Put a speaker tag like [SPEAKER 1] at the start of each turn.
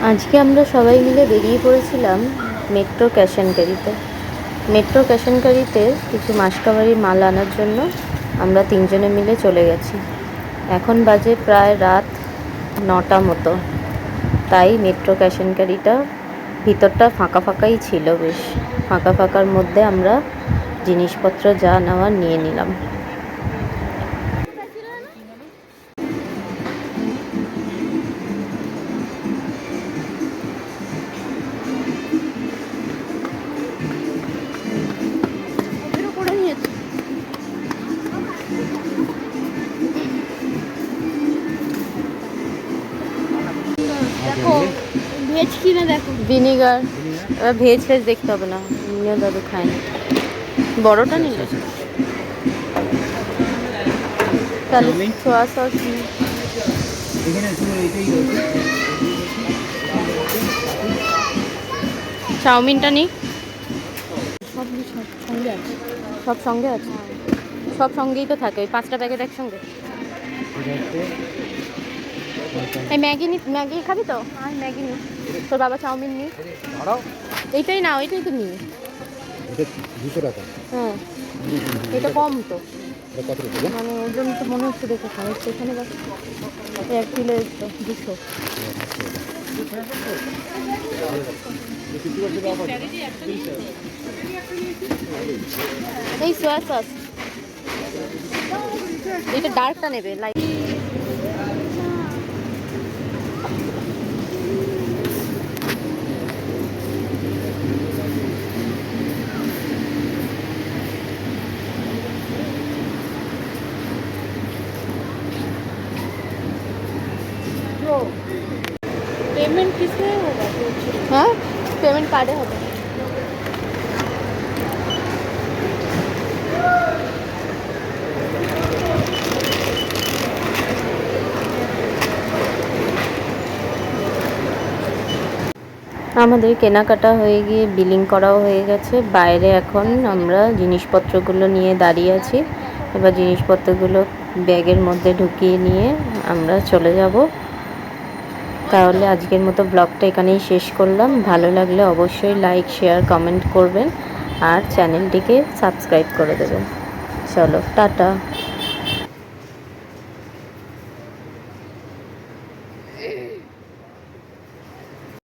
[SPEAKER 1] আজকে আমরা সবাই মিলে বেরিয়ে পড়েছিলাম মেট্রো ক্যাশ অ্যান্ড ক্যারিতে। মেট্রো ক্যাশ অ্যান্ড ক্যারিতে কিছু মাসকাবারির মাল আনার জন্য আমরা তিনজনে মিলে চলে গেছি। এখন বাজে প্রায় রাত 9টা মতো। তাই মেট্রো ক্যাশ অ্যান্ড ক্যারিটা ভিতরটা ফাঁকা ফাঁকাই ছিল, বেশ ফাঁকা ফাঁকার মধ্যে আমরা জিনিসপত্র যা নেওয়ার নিয়ে নিলাম।
[SPEAKER 2] দেখো ভেজ কিনা দেখো,
[SPEAKER 1] ভিনিগার। এবার ভেজ ফেজ দেখতে হবে না, এমনিও দাদু খায় না। বড়টা নিলে তাহলে সোয়া সস চাউমিনটা নিই।
[SPEAKER 2] সব সঙ্গে আছে।
[SPEAKER 1] সব সঙ্গে আছে, সব সঙ্গেই তো থাকে, ওই 5টা প্যাকেট একসঙ্গে। এই ম্যাগি খাবি তো? আর ম্যাগি নি, তোর বাবা চাউমিন নি। এইটাই না, ওইটাই তো নিয়ে।
[SPEAKER 3] 200 টাকা।
[SPEAKER 1] হ্যাঁ, এটা কম তো, মানে ওজন তো মনে হচ্ছে দেখে খাওয়া হচ্ছে এখানে। বাস 1 কিলো তো 200। এই সোয়া সস, এটা ডার্কটা নেবে লাইট।
[SPEAKER 2] पेमेंट किसमें होगा?
[SPEAKER 1] হ্যাঁ, পেমেন্ট কার্ডে হবে। আমাদের কেনাকাটা হয়ে গিয়ে বিলিং করাও হয়ে গেছে। বাইরে এখন আমরা জিনিসপত্রগুলো নিয়ে দাঁড়িয়ে আছি। এবার জিনিসপত্রগুলো ব্যাগের মধ্যে ঢুকিয়ে নিয়ে আমরা চলে যাব। তাহলে আজকের মতো ব্লগটা এখানেই শেষ করলাম। ভালো লাগলে অবশ্যই লাইক, শেয়ার, কমেন্ট করবেন আর চ্যানেলটিকে সাবস্ক্রাইব করে দেবেন। চলো, টাটা।